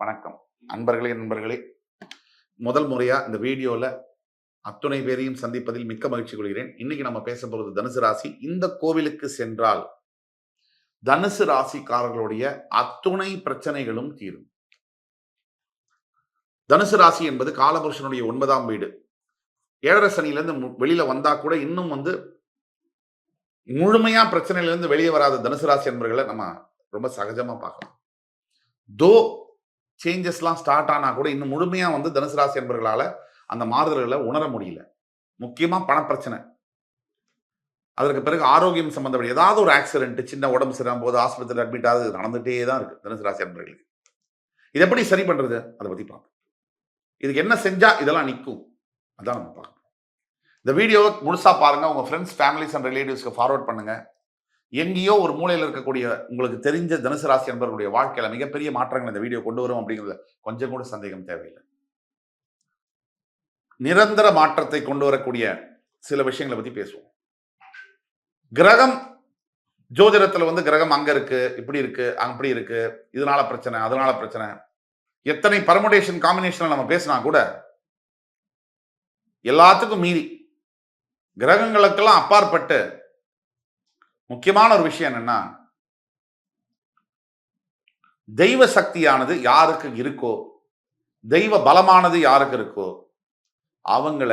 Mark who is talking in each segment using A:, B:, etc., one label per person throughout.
A: வணக்கம் நண்பர்களே. முதல் முறையா இந்த வீடியோல அத்துணை பேரையும் சந்திப்பதில் மிக்க மகிழ்ச்சி கொள்கிறேன். இன்னைக்கு நம்ம பேச போறது தனுசு ராசி. இந்த கோவிலுக்கு சென்றால் தனுசு ராசிக்காரர்களுடைய அத்துணை பிரச்சனைகளும் தீரும். தனுசு ராசி என்பது காலபுருஷனுடைய 9ஆம் வீடு. 7.5 சனியிலிருந்து வெளியில வந்தா கூட இன்னும் முழுமையா பிரச்சனையிலிருந்து வெளியே வராத தனுசு ராசி என்பவர்களை நம்ம ரொம்ப சகஜமா பார்க்கலாம். சேஞ்சஸ்லாம் ஸ்டார்ட் ஆனா கூட இன்னும் முழுமையா தனுசு ராசி என்பவர்களால அந்த மாறுதல்களை உணர முடியல. முக்கியமா பணப்பிரச்சனை, அதற்கு பிறகு ஆரோக்கியம் சம்பந்தப்பட்ட ஏதாவது ஒரு ஆக்சிடென்ட், சின்ன உடம்பு சரியாகும் போது ஆஸ்பத்திரியில் அட்மிட் ஆகுது நடந்துட்டே தான் இருக்கு தனுசு ராசி என்பவர்களுக்கு. இது எப்படி சரி பண்றது அதை பத்தி பார்ப்போம். இதுக்கு என்ன செஞ்சா இதெல்லாம் நிற்கும் அதான் நம்ம பார்க்கணும். இந்த வீடியோவை முழுசா பாருங்க, உங்க ஃப்ரெண்ட்ஸ், ஃபேமிலிஸ் அண்ட் ரிலேட்டிவ்ஸ்க்கு ஃபார்வர்ட் பண்ணுங்க. எங்கேயோ ஒரு மூலையில் இருக்கக்கூடிய உங்களுக்கு தெரிஞ்ச தனுசு ராசி என்பவர்களுடைய வாழ்க்கையில மிகப்பெரிய மாற்றங்கள் இந்த வீடியோ கொண்டு வரும் அப்படிங்கிறது கொஞ்சம் கூட சந்தேகம் தேவையில்லை. நிரந்தர மாற்றத்தை கொண்டு வரக்கூடிய சில விஷயங்களை பத்தி பேசுவோம். கிரகம் ஜோதிடத்துல கிரகம் அங்க இருக்கு, இப்படி இருக்கு, அப்படி இருக்கு, இதனால பிரச்சனை, அதனால பிரச்சனை, எத்தனை பர்முடேஷன் காம்பினேஷன் நம்ம பேசினா கூட எல்லாத்துக்கும் மீறி கிரகங்களுக்கெல்லாம் அப்பாற்பட்டு முக்கியமான ஒரு விஷயம் என்னன்னா, தெய்வ சக்தியானது யாருக்கு இருக்கோ, தெய்வ பலமானது யாருக்கு இருக்கோ அவங்கள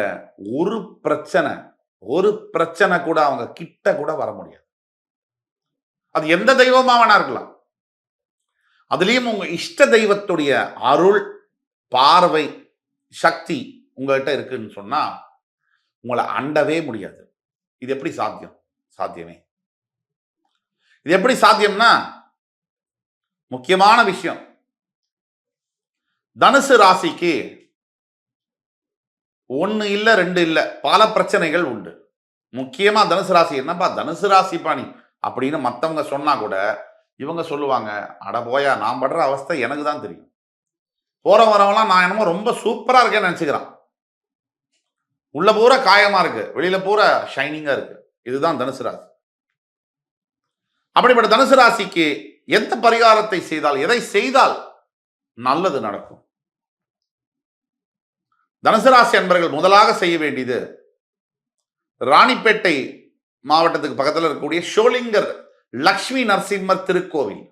A: ஒரு பிரச்சனை கூட அவங்க கிட்ட கூட வர முடியாது. அது எந்த தெய்வமா வேணா இருக்கலாம். அதுலயும் உங்க இஷ்ட தெய்வத்துடைய அருள், பார்வை, சக்தி உங்ககிட்ட இருக்குன்னு சொன்னா உங்களை அண்டவே முடியாது. இது எப்படி சாத்தியம்? சாத்தியமே. இது எப்படி சாத்தியம்னா, முக்கியமான விஷயம், தனுசு ராசிக்கு 1 இல்ல 2 இல்ல பல பிரச்சனைகள் உண்டு. முக்கியமா தனுசு ராசி, என்னப்பா தனுசு ராசி பாணி அப்படின்னு மத்தவங்க சொன்னா கூட இவங்க சொல்லுவாங்க, அட போயா, நான் படுற அவஸ்தை எனக்கு தான் தெரியும். போற வரவெல்லாம் நான் என்னமோ ரொம்ப சூப்பரா இருக்கேன்னு நினைச்சுக்கிறான். உள்ள பூரா காயமா இருக்கு, வெளியில பூரா ஷைனிங்கா இருக்கு. இதுதான் தனுசு ராசி. அப்படிப்பட்ட தனுசு ராசிக்கு எந்த பரிகாரத்தை செய்தால், எதை செய்தால் நல்லது நடக்கும்? தனுசு ராசி அன்பர்கள் முதலாக செய்ய வேண்டியது, ராணிப்பேட்டை மாவட்டத்துக்கு பக்கத்தில் இருக்கக்கூடிய ஷோலிங்கர் லக்ஷ்மி நரசிம்மர் திருக்கோவில்.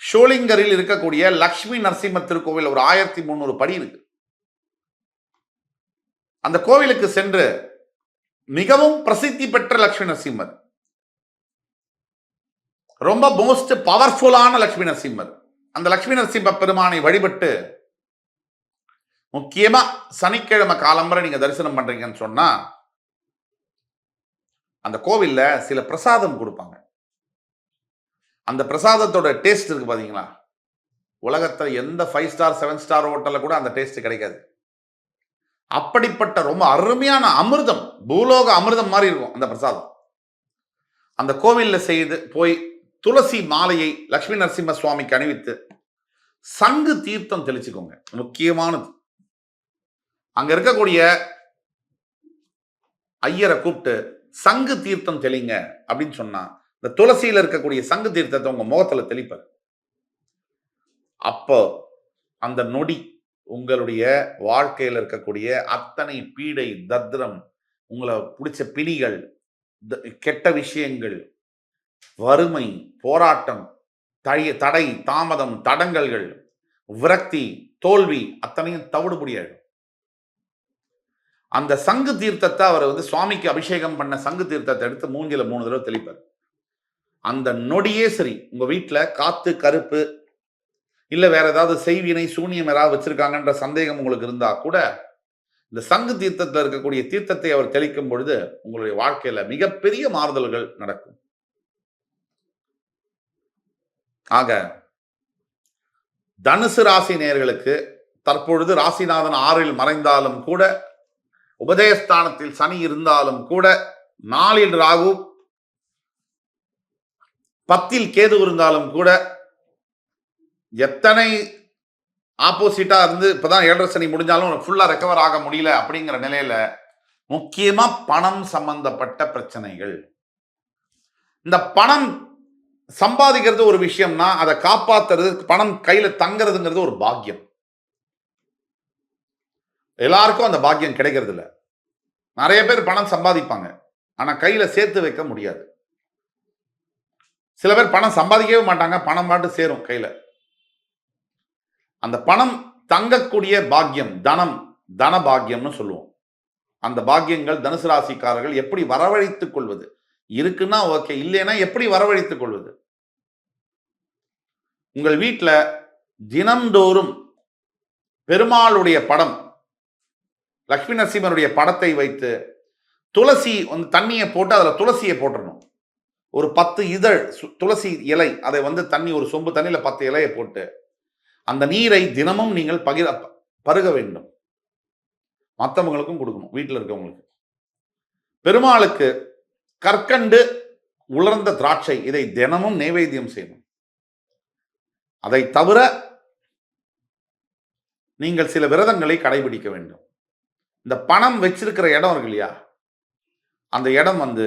A: ஷோலிங்கரில் இருக்கக்கூடிய லக்ஷ்மி நரசிம்மர் திருக்கோவில் ஒரு 1300 படி இருக்கு. அந்த கோவிலுக்கு சென்று மிகவும் பிரசித்தி பெற்ற லக்ஷ்மி நரசிம்மர், ரொம்ப மோஸ்ட் பவர்ஃபுல்லான லக்ஷ்மி நரசிம்மர், அந்த லக்ஷ்மி நரசிம்ம பெருமானை வழிபட்டு முக்கியமா சனிக்கிழமை காலம்பரை நீங்க தரிசனம் பண்றீங்கன்னு சொன்னா அந்த கோவில்ல சில பிரசாதம் கொடுப்பாங்க. அந்த பிரசாதத்தோட டேஸ்ட் இருக்கு பாத்தீங்களா, உலகத்துல எந்த 5 ஸ்டார் 7 ஸ்டார் ஹோட்டல்ல கூட அந்த டேஸ்ட் கிடைக்காது. அப்படிப்பட்ட ரொம்ப அருமையான அமிர்தம், பூலோக அமிர்தம் மாதிரி இருக்கும் அந்த பிரசாதம். அந்த கோவில்ல செய்து போய் துளசி மாலையை லட்சுமி நரசிம்ம சுவாமிக்கு அணிவித்து சங்கு தீர்த்தம் தெளிச்சுக்கோங்க. முக்கியமானது, அங்க இருக்கக்கூடிய ஐயரை கூப்பிட்டு சங்கு தீர்த்தம் தெளிங்க அப்படின்னு சொன்னா இந்த துளசியில இருக்கக்கூடிய சங்கு தீர்த்தத்தை உங்க முகத்துல தெளிப்பார். அப்போ அந்த நொடி உங்களுடைய வாழ்க்கையில் இருக்கக்கூடிய அத்தனை பீடை, தத்ரம், உங்களை பிடிச்ச பிணிகள், கெட்ட விஷயங்கள், வறுமை, போராட்டம், தடை, தாமதம், தடங்கல்கள், விரக்தி, தோல்வி அத்தனையும் தவிடு முடியாடும். அந்த சங்கு தீர்த்தத்தை அவர் சுவாமிக்கு அபிஷேகம் பண்ண சங்கு தீர்த்தத்தை எடுத்து மூஞ்சில 3 தடவை தெளிப்பார். அந்த நொடியே சரி, உங்க வீட்டுல காத்து கருப்பு இல்ல வேற ஏதாவது செய்வினை சூனியம் யாராவது வச்சிருக்காங்கன்ற சந்தேகம் உங்களுக்கு இருந்தா கூட இந்த சங்கு தீர்த்தத்தில் இருக்கக்கூடிய தீர்த்தத்தை அவர் தெளிக்கும் பொழுது உங்களுடைய வாழ்க்கையில மிகப்பெரிய மாறுதல்கள் நடக்கும். ஆக தனுசு ராசி நேயர்களுக்கு தற்பொழுது ராசிநாதன் 6ல் மறைந்தாலும் கூட, உபதேசஸ்தானத்தில் சனி இருந்தாலும் கூட, 4ல் ராகு, 10ல் கேது இருந்தாலும் கூட, எத்தனை ஆப்போசிட்டா இருந்து இப்பதான் 7.5 சனி முடிஞ்சாலும் ஃபுல்லா ரெக்கவர் ஆக முடியல அப்படிங்கிற நிலையில முக்கியமா பணம் சம்பந்தப்பட்ட பிரச்சனைகள். இந்த பணம் சம்பாதிக்கிறது ஒரு விஷயம்னா அதை காப்பாத்துறது, பணம் கையில தங்குறதுங்கிறது ஒரு பாக்கியம். எல்லாருக்கும் அந்த பாக்கியம் கிடைக்கிறது இல்ல. நிறைய பேர் பணம் சம்பாதிப்பாங்க, ஆனா கையில சேர்த்து வைக்க முடியாது. சில பேர் பணம் சம்பாதிக்கவே மாட்டாங்க, பணம் பாட்டு சேரும் கையில. அந்த பணம் தங்கக்கூடிய பாக்கியம், தன பாக்கியம்னு சொல்லுவோம். அந்த பாக்கியங்கள் தனுசு ராசிக்காரர்கள் எப்படி வரவழைத்துக் கொள்வது? இருக்குன்னா ஓகே, இல்லைன்னா எப்படி வரவழைத்துக் கொள்வது? உங்கள் வீட்டில் தினந்தோறும் பெருமாளுடைய படம், லட்சுமி நரசிம்மருடைய படத்தை வைத்து துளசி வந்து தண்ணியை போட்டு அதில் துளசியை போட்டுடணும். ஒரு 10 இதழ் துளசி இலை, அதை வந்து தண்ணி, ஒரு சொம்பு தண்ணியில் 10 இலையை போட்டு அந்த நீரை தினமும் நீங்கள் பருக வேண்டும். மற்றவங்களுக்கும் கொடுக்கணும், வீட்டில் இருக்கவங்களுக்கு. பெருமாளுக்கு கற்கண்டு, உலர்ந்த திராட்சை, இதை தினமும் நைவேத்தியம் செய்யணும். அதை தவிர நீங்கள் சில விரதங்களை கடைபிடிக்க வேண்டும். இந்த பணம் வச்சிருக்கிற இடம் இருக்கு இல்லையா, அந்த இடம் வந்து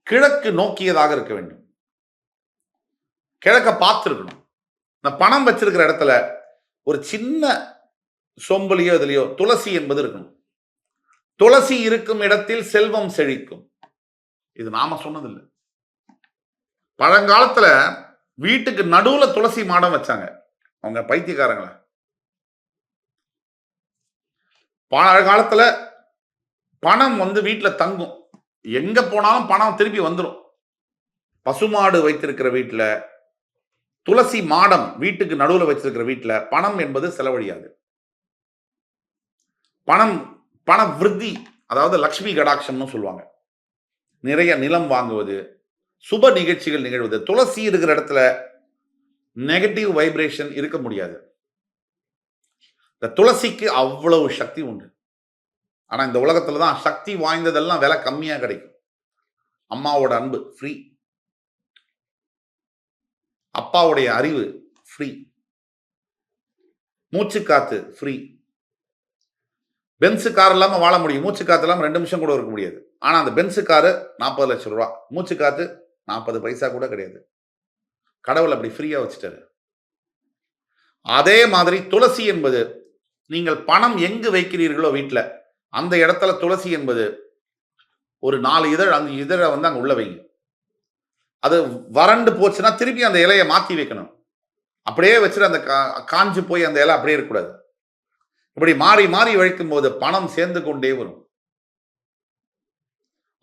A: கிழக்கு நோக்கியதாக இருக்க வேண்டும். கிழக்க பார்த்துருக்கணும். இந்த பணம் வச்சிருக்கிற இடத்துல ஒரு சின்ன சொம்புலையோ இதுலையோ துளசி என்பது இருக்கணும். துளசி இருக்கும் இடத்தில் செல்வம் செழிக்கும். இது நாம சொன்னதில்லை. பழங்காலத்துல வீட்டுக்கு நடுவுல துளசி மாடம் வச்சாங்க. அவங்க பைத்தியக்காரங்களா? பழங்காலத்துல பணம் வந்து வீட்டுல தங்கும், எங்க போனாலும் பணம் திருப்பி வந்துடும். பசுமாடு வைத்திருக்கிற வீட்டுல, துளசி மாடம் வீட்டுக்கு நடுவுல வச்சிருக்கிற வீட்டுல பணம் என்பது செலவழியாது. பண விருத்தி, அதாவது லக்ஷ்மி கடாட்சம்னு சொல்லுவாங்க. நிறைய நிலம் வாங்குவது, சுப நிகழ்ச்சிகள் நிகழ்வது. துளசி இருக்கிற இடத்துல நெகட்டிவ் வைப்ரேஷன் இருக்க முடியாது. இந்த துளசிக்கு அவ்வளவு சக்தி உண்டு. ஆனா இந்த உலகத்துல தான் சக்தி வாய்ந்ததெல்லாம் விலை கம்மியா கிடைக்கும். அம்மாவோட அன்பு ஃப்ரீ, அப்பாவுடைய அறிவு ஃப்ரீ, மூச்சு காத்து ஃப்ரீ. பென்சு கார் இல்லாம வாழ முடியும், மூச்சு காத்து இல்லாம 2 நிமிஷம் கூட இருக்க முடியாது. ஆனா அந்த பென்சு காரு 40 லட்சம் ரூபாய், மூச்சு காத்து 40 பைசா கூட கிடையாது. கடவுள் அப்படி ஃப்ரீயா வச்சுட்டாரு. அதே மாதிரி துளசி என்பது, நீங்கள் பணம் எங்கு வைக்கிறீர்களோ வீட்டில், அந்த இடத்துல துளசி என்பது ஒரு 4 இதழ் 5 இதழை வந்து அங்க உள்ள வைங்க. அது வறண்டு போச்சுன்னா திருப்பி அந்த இலையை மாத்தி வைக்கணும். அப்படியே வச்சுட்டு அந்த காஞ்சு போய் அந்த இலை அப்படியே இருக்கக்கூடாது. இப்படி மாறி மாறி வைக்கும் போது பணம் சேர்ந்து கொண்டே வரும்.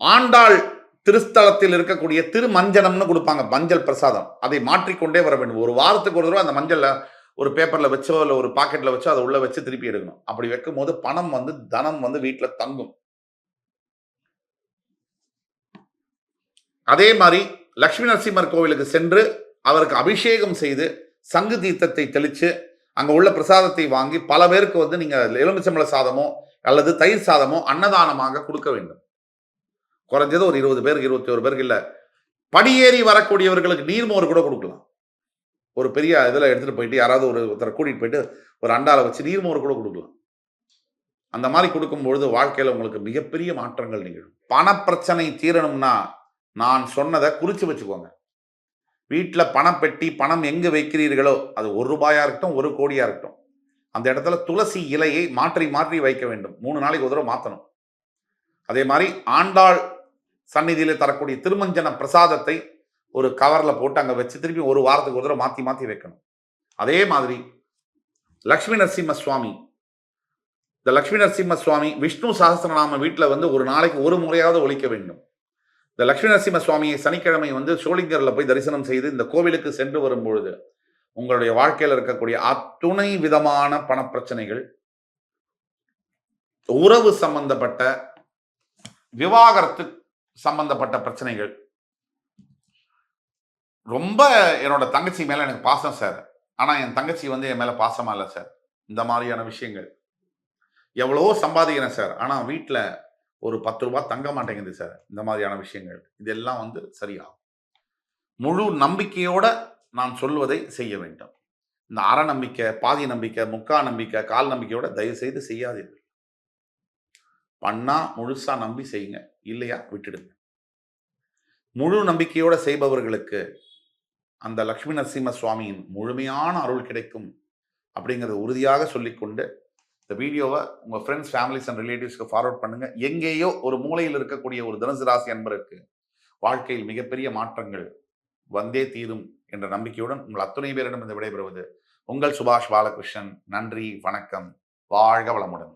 A: ஆண்டாள் திருஸ்தலத்தில் இருக்கக்கூடிய திருமஞ்சனம்னு கொடுப்பாங்க, மஞ்சள் பிரசாதம். அதை மாற்றிக்கொண்டே வர வேண்டும். ஒரு வாரத்துக்கு ஒரு தடவை அந்த மஞ்சள்ல ஒரு பேப்பர்ல வச்சோ இல்லை ஒரு பாக்கெட்ல வச்சோ அதை உள்ள வச்சு திருப்பி எடுக்கணும். அப்படி வைக்கும் போது பணம் வந்து, தனம் வந்து வீட்டுல தங்கும். அதே மாதிரி லட்சுமி நரசிம்மர் கோவிலுக்கு சென்று அவருக்கு அபிஷேகம் செய்து சங்கு தீர்த்தத்தை தெளிச்சு அங்க உள்ள பிரசாதத்தை வாங்கி பல பேருக்கு வந்து நீங்க எலுமிச்சம்பழ சாதமோ அல்லது தயிர் சாதமோ அன்னதானமாக கொடுக்க வேண்டும். குறைஞ்சது ஒரு 20 பேருக்கு 21 பேருக்கு இல்ல, படியேறி வரக்கூடியவர்களுக்கு நீர்மோர் கூட கொடுக்கலாம். ஒரு பெரிய இதில் எடுத்துட்டு போயிட்டு யாராவது ஒருத்தரை கூட்டிட்டு போயிட்டு ஒரு அண்டால வச்சு நீர்மோர் கூட கொடுக்கலாம். அந்த மாதிரி கொடுக்கும்பொழுது வாழ்க்கையில உங்களுக்கு மிகப்பெரிய மாற்றங்கள் நிகழும். பண பிரச்சனை தீரணும்னா நான் சொன்னதை குறிச்சு வச்சுக்கோங்க. வீட்டில் பணப்பெட்டி, பணம் எங்கு வைக்கிறீர்களோ, அது 1 ரூபாயா இருக்கட்டும் 1 கோடியா இருக்கட்டும், அந்த இடத்துல துளசி இலையை மாற்றி மாற்றி வைக்க வேண்டும். 3 நாளைக்கு ஒரு தடவை மாற்றணும். அதே மாதிரி ஆண்டாள் சந்நிதியில் தரக்கூடிய திருமஞ்சன பிரசாதத்தை ஒரு கவர்ல போட்டு அங்க வச்சு திருப்பி 1 வாரத்துக்கு ஒரு தடவை மாத்தி மாத்தி வைக்கணும். அதே மாதிரி லட்சுமி நரசிம்ம சுவாமி, இந்த லட்சுமி நரசிம்ம சுவாமி விஷ்ணு சஹஸ்ரநாம வீட்டில் வந்து ஒரு நாளைக்கு 1 முறையாவது ஒலிக்க வேண்டும். இந்த லட்சுமி நரசிம்ம சுவாமியை சனிக்கிழமை வந்து சோளிங்கர்ல போய் தரிசனம் செய்து இந்த கோவிலுக்கு சென்று வரும்பொழுது உங்களுடைய வாழ்க்கையில் இருக்கக்கூடிய அத்துணை விதமான பண பிரச்சனைகள், உறவு சம்பந்தப்பட்ட, விவாகரத்து சம்பந்தப்பட்ட பிரச்சனைகள், ரொம்ப என்னோட தங்கச்சி மேல எனக்கு பாசம் சார், ஆனா என் தங்கச்சி வந்து என் மேல பாசமா இல்லை சார், இந்த மாதிரியான விஷயங்கள், எவ்வளவோ சம்பாதிக்கிறேன் சார் ஆனா வீட்டில் ஒரு 10 ரூபாய் தங்க மாட்டேங்குது சார், இந்த மாதிரியான விஷயங்கள், இதெல்லாம் வந்து சரியாகும். முழு நம்பிக்கையோட நான் சொல்வதை செய்ய வேண்டும். இந்த அரை நம்பிக்கை, பாதி நம்பிக்கை, முக்கா நம்பிக்கை, கால் நம்பிக்கையோட தயவு செய்து செய்யாதீர்கள். பண்ணா முழுசா நம்பி செய்யுங்க, இல்லையா விட்டுடுங்க. முழு நம்பிக்கையோட செய்பவர்களுக்கு அந்த லட்சுமி நரசிம்ம சுவாமியின் முழுமையான அருள் கிடைக்கும் அப்படிங்கிறத உறுதியாக சொல்லிக்கொண்டு இந்த வீடியோவை உங்க ஃப்ரெண்ட்ஸ், ஃபேமிலிஸ் அண்ட் ரிலேட்டிவ்ஸ்க்கு ஃபார்வர்ட் பண்ணுங்க. எங்கேயோ ஒரு மூலையில் இருக்கக்கூடிய ஒரு தனுசு ராசி அன்பருக்கு வாழ்க்கையில் மிகப்பெரிய மாற்றங்கள் வந்தே தீரும் என்ற நம்பிக்கையுடன் உங்கள் அத்துணை பேரிடம் இந்த விடைபெறுவது உங்கள் சுபாஷ் பாலகிருஷ்ணன். நன்றி, வணக்கம், வாழ்க வளமுடன்.